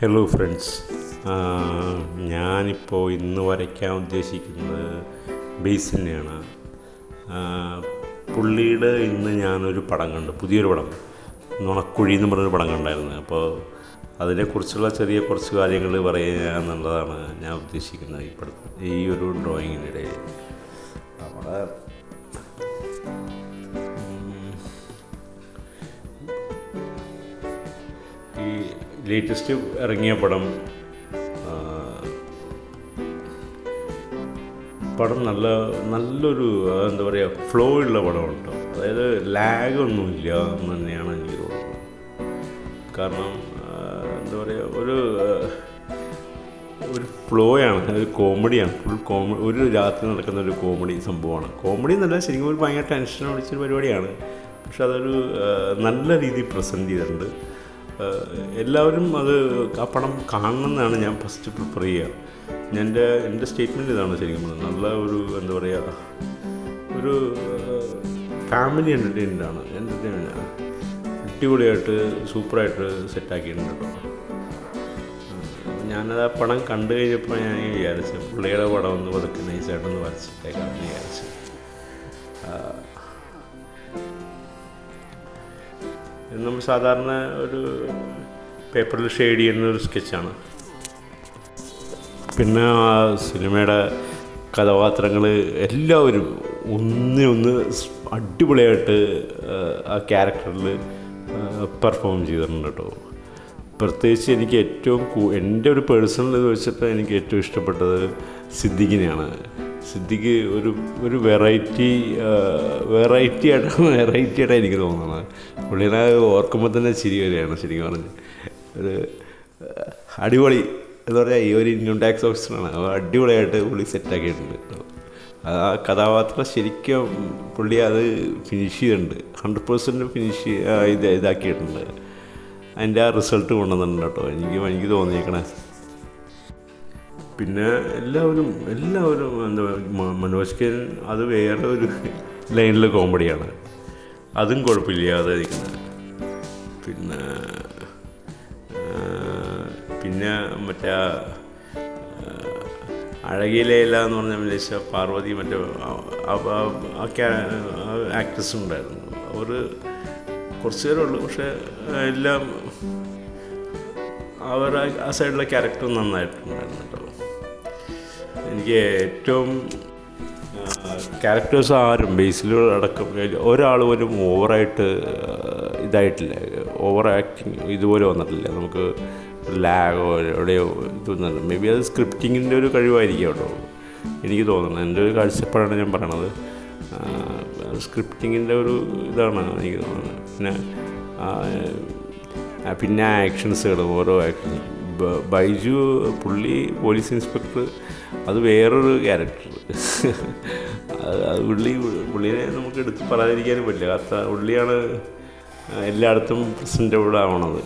Hello friends, ഞാനിപ്പോൾ ഇന്ന് വരയ്ക്കാൻ ഉദ്ദേശിക്കുന്നത് ബേസിനെയാണ്. പുള്ളിയുടെ ഇന്ന് ഞാനൊരു പടം കണ്ടു, പുതിയൊരു പടം, നുണക്കുഴി എന്ന് പറഞ്ഞൊരു പടം കണ്ടായിരുന്നു. അപ്പോൾ അതിനെക്കുറിച്ചുള്ള ചെറിയ കുറച്ച് കാര്യങ്ങൾ പറയുക എന്നുള്ളതാണ് ഞാൻ ഉദ്ദേശിക്കുന്നത് ഈ ഒരു ഡ്രോയിങ്ങിനിടയിൽ. നമ്മുടെ ഈ ലേറ്റസ്റ്റ് ഇറങ്ങിയ പടം നല്ലൊരു എന്താ പറയുക, ഫ്ലോ ഉള്ള പടമാണ് കേട്ടോ. അതായത് ലാഗൊന്നുമില്ല എന്ന് തന്നെയാണ് എനിക്ക് തോന്നുന്നത്. കാരണം എന്താ പറയുക, ഒരു ഫ്ലോയാണ്, ഒരു കോമഡിയാണ്, ഒരു രാത്രി നടക്കുന്ന ഒരു കോമഡി സംഭവമാണ്. കോമഡി എന്നല്ല, ശരിക്കും ഒരു ഭയങ്കര ടെൻഷൻ അടിച്ചൊരു പരിപാടിയാണ്. പക്ഷെ അതൊരു നല്ല രീതിയിൽ പ്രസൻറ്റ് ചെയ്തിട്ടുണ്ട്. എല്ലാവരും ആ പടം കാണണമെന്നാണ് ഞാൻ ഫസ്റ്റ് പ്രിഫർ ചെയ്യുക. എൻ്റെ സ്റ്റേറ്റ്മെൻറ്റ് ഇതാണ്. ശരിക്കും നല്ല ഒരു എന്താ പറയുക, ഒരു ഫാമിലി എൻ്റർടൈൻമെൻറ്റാണ്. അടിപൊളിയായിട്ട് സൂപ്പറായിട്ട് സെറ്റാക്കിയിട്ടുണ്ട് കേട്ടോ. ഞാനത് ആ പടം കണ്ടു കഴിഞ്ഞപ്പോൾ ഞാൻ വിചാരിച്ചു, പുള്ളിയുടെ പടം ഒന്ന് പതുക്കെ നൈസായിട്ടൊന്ന് വരച്ചിട്ടേക്കാമെന്ന് വിചാരിച്ചു. നമ്മൾ സാധാരണ ഒരു പേപ്പറിൽ ഷെയ്ഡ് ചെയ്യുന്നൊരു സ്കെച്ചാണ്. പിന്നെ ആ സിനിമയുടെ കഥാപാത്രങ്ങൾ എല്ലാവരും ഒന്നിനൊന്ന് അടിപൊളിയായിട്ട് ആ ക്യാരക്ടറിൽ പെർഫോം ചെയ്തിട്ടുണ്ട് കേട്ടോ. പ്രത്യേകിച്ച് എനിക്ക് എൻ്റെ ഒരു പേഴ്സണൽ ഇത് വെച്ചിട്ട് എനിക്ക് ഏറ്റവും ഇഷ്ടപ്പെട്ടത് സിദ്ദിഖിനെയാണ്. സിദ്ദിഖ് ഒരു വെറൈറ്റിയായിട്ടാണ് എനിക്ക് തോന്നുന്നത്. പുള്ളിനെ ഓർക്കുമ്പോൾ തന്നെ ചിരി വരികയാണ്. ശരിക്കും പറഞ്ഞ് ഒരു അടിപൊളി എന്താ പറയുക, ഈ ഒരു ഇൻകം ടാക്സ് ഓഫീസറാണ്. അടിപൊളിയായിട്ട് പുള്ളി സെറ്റാക്കിയിട്ടുണ്ട് കേട്ടോ. ആ കഥാപാത്രം ശരിക്കും പുള്ളി അത് ഫിനിഷ് ചെയ്തിട്ടുണ്ട്, 100% ഇതാക്കിയിട്ടുണ്ട്. അതിൻ്റെ ആ റിസൾട്ട് കൊണ്ടുവന്നിട്ടുണ്ട് കേട്ടോ. എനിക്ക് തോന്നിയേക്കണേ. പിന്നെ എല്ലാവരും എന്താ മനോജ് കെ, അത് വേറെ ഒരു ലൈനിൽ കോമഡിയാണ്, അതും കുഴപ്പമില്ലാതെ ഇരിക്കുന്നത്. പിന്നെ മറ്റേ അഴകിലയില എന്ന് പറഞ്ഞ വിളിച്ച പാർവതി, മറ്റേ ആക്ട്രസ് ഉണ്ടായിരുന്നു. അവർ കുറച്ച് പേരുള്ളൂ, പക്ഷേ എല്ലാം അവർ ആ സൈഡിലെ ക്യാരക്ടർ നന്നായിട്ടുണ്ടായിരുന്നു കേട്ടോ. എനിക്ക് ഏറ്റവും ക്യാരക്ടേഴ്സ് ആരും ബേസിലടക്കം ഒരാൾ പോലും ഓവറായിട്ട് ഇതായിട്ടില്ല, ഓവർ ആക്ടിങ് ഇതുപോലെ വന്നിട്ടില്ല. നമുക്ക് ലാഗോ എവിടെയോ ഇതൊന്നല്ല. മേ ബി അത് സ്ക്രിപ്റ്റിങ്ങിൻ്റെ ഒരു കഴിവായിരിക്കും കേട്ടോ, എനിക്ക് തോന്നുന്നത്. എൻ്റെ ഒരു കാഴ്ചപ്പാടാണ് ഞാൻ പറയണത്. സ്ക്രിപ്റ്റിങ്ങിൻ്റെ ഒരു ഇതാണ് എനിക്ക് തോന്നുന്നത്. പിന്നെ ആക്ഷൻസുകൾ, ഓരോ ആക്ഷൻ, ബൈജു പുള്ളി പോലീസ് ഇൻസ്പെക്ടർ, അത് വേറൊരു ക്യാരക്ടർ. പുള്ളിനെ നമുക്ക് എടുത്ത് പറയാതിരിക്കാനും പറ്റില്ല. പുള്ളിയാണ് എല്ലായിടത്തും പ്രസൻറ്റബിൾ ആവണത്.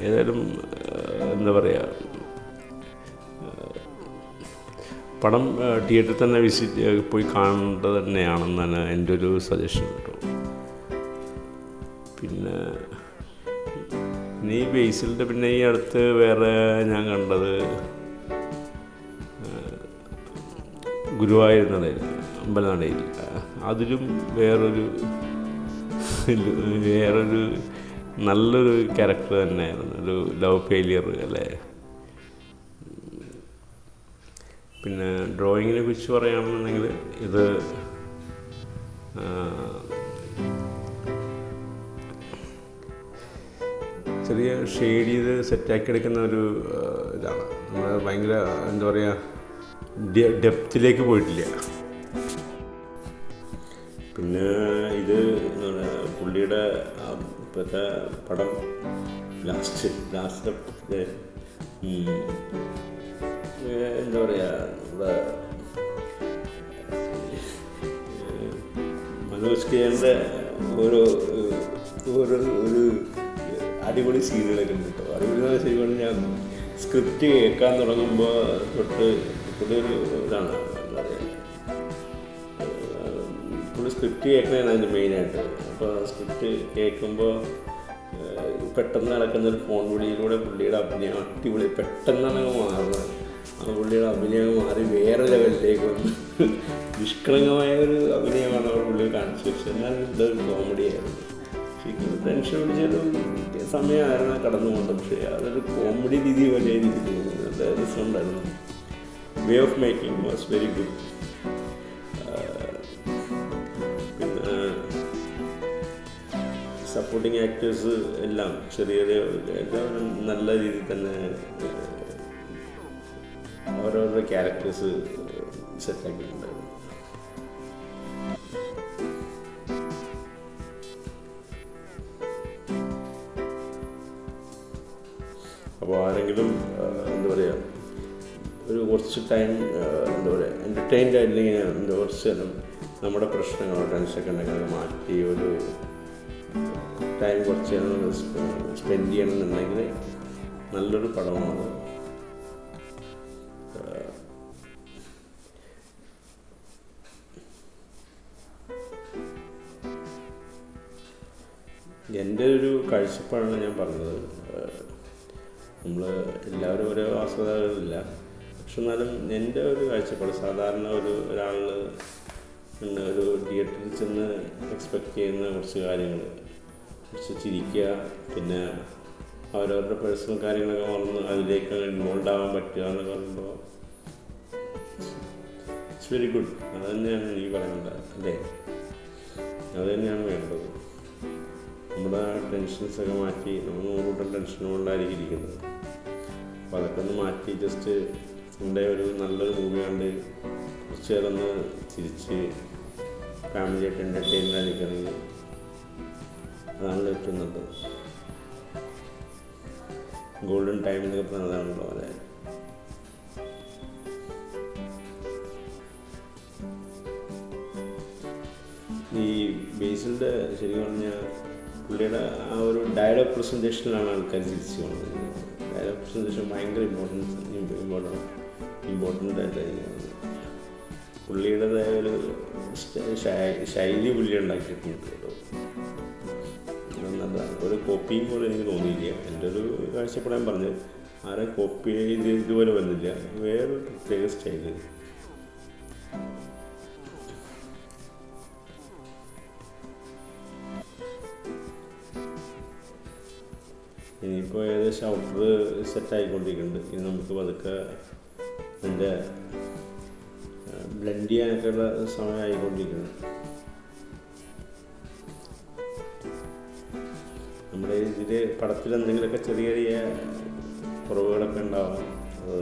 ഏതായാലും എന്താ പറയുക, പടം തിയേറ്ററിൽ തന്നെ പോയി കാണേണ്ടത് തന്നെയാണെന്നാണ് എൻ്റെ ഒരു സജഷൻ കേട്ടോ. പിന്നെ ഈ ബേസിലിൻ്റെ പിന്നെ ഈ അടുത്ത് വേറെ ഞാൻ കണ്ടത് ഗുരുവായൂർ അമ്പലനടയിൽ. അതിലും വേറൊരു നല്ലൊരു ക്യാരക്ടർ തന്നെയായിരുന്നു, ഒരു ലവ് ഫെയിലിയർ അല്ലേ. പിന്നെ ഡ്രോയിങ്ങിനെ കുറിച്ച് പറയുകയാണെന്നുണ്ടെങ്കിൽ, ഇത് ചെറിയ ഷെയ്ഡ് ചെയ്ത് സെറ്റാക്കി എടുക്കുന്ന ഒരു ഇതാണ്. നമ്മൾ ഭയങ്കര എന്താ പറയുക, ഡെപ്തിലേക്ക് പോയിട്ടില്ല. പിന്നെ ഇത് പുള്ളിയുടെ ഇപ്പോഴത്തെ പടം ലാസ്റ്റ് എന്താ പറയുക, നമ്മുടെ മനോജ് കെയുടെ ഒരു അടിപൊളി സീനുകളൊക്കെ ഉണ്ട് കേട്ടോ. അടിപൊളി ശരിയാണ്. ഞാൻ സ്ക്രിപ്റ്റ് കേൾക്കാൻ തുടങ്ങുമ്പോൾ തൊട്ട് പുള്ളി ഒരു ഇതാണ്, എന്താ പറയുക, പുള്ളി സ്ക്രിപ്റ്റ് കേൾക്കണതാണ് അതിൻ്റെ മെയിനായിട്ട്. അപ്പോൾ സ്ക്രിപ്റ്റ് കേൾക്കുമ്പോൾ പെട്ടെന്ന് നടക്കുന്നൊരു ഫോൺ വിളിയിലൂടെ പുള്ളിയുടെ അഭിനയം അടിപൊളി പെട്ടെന്നാണ് മാറുന്നത്. ആ പുള്ളിയുടെ അഭിനയം മാറി വേറെ ലെവലിലേക്ക് വന്ന് നിഷ്കളങ്കമായ ഒരു അഭിനയമാണ് അവർ പുള്ളി കാണിച്ചു വെച്ചത്. എന്നാൽ ഇതൊരു കോമഡിയായിരുന്നു. ശരിക്കും ടെൻഷൻ പിടിച്ചൊരു സമയമായിരുന്നു കടന്നു പോകുന്നത്. പക്ഷേ അതൊരു കോമഡി രീതി വലിയ രീതി തോന്നുന്നു. നല്ല രസമുണ്ടായിരുന്നു. Way of making was very good. പിന്നെ സപ്പോർട്ടിങ് ആക്ടേഴ്സ് എല്ലാം ചെറിയ എല്ലാവരും നല്ല രീതിയിൽ തന്നെ അവരവരുടെ ക്യാരക്ടേഴ്സ് സെറ്റാക്കിയിട്ടുണ്ടായിരുന്നു. അപ്പോൾ ആരെങ്കിലും എന്താ പറയുക ഒരു കുറച്ച് ടൈം എന്താ പറയുക എൻ്റർടൈൻഡ് ആയില്ലെങ്കിൽ എന്താ കുറച്ച് നേരം നമ്മുടെ പ്രശ്നങ്ങളോ ടെൻഷനൊക്കെ ഉണ്ടെങ്കിൽ മാറ്റി ഒരു ടൈം കുറച്ച് നേരം സ്പെൻഡ് ചെയ്യണമെന്നുണ്ടെങ്കിൽ നല്ലൊരു പടമാണ്. എൻ്റെ ഒരു കാഴ്ചപ്പാടാണ് ഞാൻ പറഞ്ഞത്. നമ്മൾ എല്ലാവരും ഓരോ ആസ്വാദകരില്ല. പക്ഷെ എന്നാലും എൻ്റെ ഒരു കാഴ്ചപ്പാട് സാധാരണ ഒരാൾ പിന്നെ ഒരു തിയേറ്ററിൽ ചെന്ന് എക്സ്പെക്റ്റ് ചെയ്യുന്ന കുറച്ച് കാര്യങ്ങൾ, കുറച്ച് ചിരിക്കുക, പിന്നെ അവരവരുടെ പേഴ്സണൽ കാര്യങ്ങളൊക്കെ മറന്ന് അതിലേക്ക് ഇൻവോൾവ് ആവാൻ പറ്റുക എന്നൊക്കെ പറയുമ്പോൾ ഇറ്റ്സ് വെരി ഗുഡ്. അത് തന്നെയാണ് എനിക്ക് പറയേണ്ടത് അല്ലേ? അത് തന്നെയാണ് വേണ്ടത്. നമ്മുടെ ടെൻഷൻസൊക്കെ മാറ്റി നമ്മൾ നൂറുകൂട്ടം ടെൻഷനുകൊണ്ടായിരിക്കും ഇരിക്കുന്നത്. അപ്പോൾ അതൊക്കെ ഒന്ന് മാറ്റി ജസ്റ്റ് നമ്മുടെ ഒരു നല്ലൊരു മൂവി കണ്ട് കുറച്ച് നേരം ഒന്ന് ചിരിച്ച് ഫാമിലിയായിട്ട് എൻ്റർടൈൻമെൻ്റ് ആയിരിക്കണമെങ്കിൽ അതാണല്ലോ ഏറ്റവും നല്ലത്. ഗോൾഡൻ ടൈം എന്നൊക്കെ പറഞ്ഞതാണല്ലോ പോലെ. ഈ ബേസിലിൻ്റെ ശരിക്കും പറഞ്ഞാൽ പുള്ളിയുടെ ആ ഒരു ഡയലോഗ് പ്രസൻറ്റേഷനിലാണ് ആൾക്കാർ ചിരിച്ചു പോകുന്നത്. ഡയലോഗ് പ്രസൻറ്റേഷൻ ഭയങ്കര ഇമ്പോർട്ടൻ്റ് ആയിട്ടായിരിക്കും. പുള്ളിയുടേതായ ഒരു ശൈലി പുള്ളി ഉണ്ടാക്കിയിട്ടുണ്ട് കേട്ടോ. നല്ലതാണ്. ഒരു കോപ്പിയും പോലെ എനിക്ക് തോന്നിയില്ല. എൻ്റെ ഒരു കാഴ്ചപ്പാടാൻ പറഞ്ഞത് ആരും കോപ്പി ചെയ്ത് ഇതുപോലെ വന്നില്ല. വേറൊരു പ്രത്യേക സ്റ്റൈല്. ഇനിയിപ്പോൾ ഏകദേശം ഔട്ടർ സെറ്റായിക്കൊണ്ടിരിക്കുന്നുണ്ട്. ഇനി നമുക്ക് പതുക്കെ അതിൻ്റെ ബ്ലെൻഡ് ചെയ്യാനൊക്കെയുള്ള സമയമായിക്കൊണ്ടിരിക്കുന്നത്. നമ്മുടെ ഇതിൽ പടത്തിൽ എന്തെങ്കിലുമൊക്കെ ചെറിയ ചെറിയ കുറവുകളൊക്കെ ഉണ്ടാവാം. അത്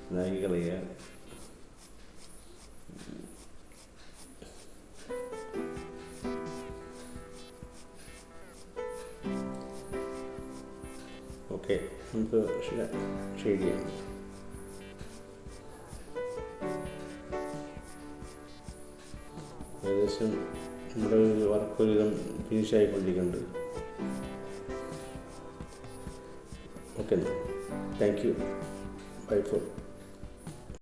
ഇതാക്കി കളയുക. ഓക്കെ, നമുക്ക് ഷെയ്ഡ് ചെയ്യാം. ഏകദേശം നമ്മുടെ വർക്ക് ഒരുവിധം ഫിനിഷ് ആയിക്കൊണ്ടിരിക്കുന്നുണ്ട്. Okay, thank you. Bye four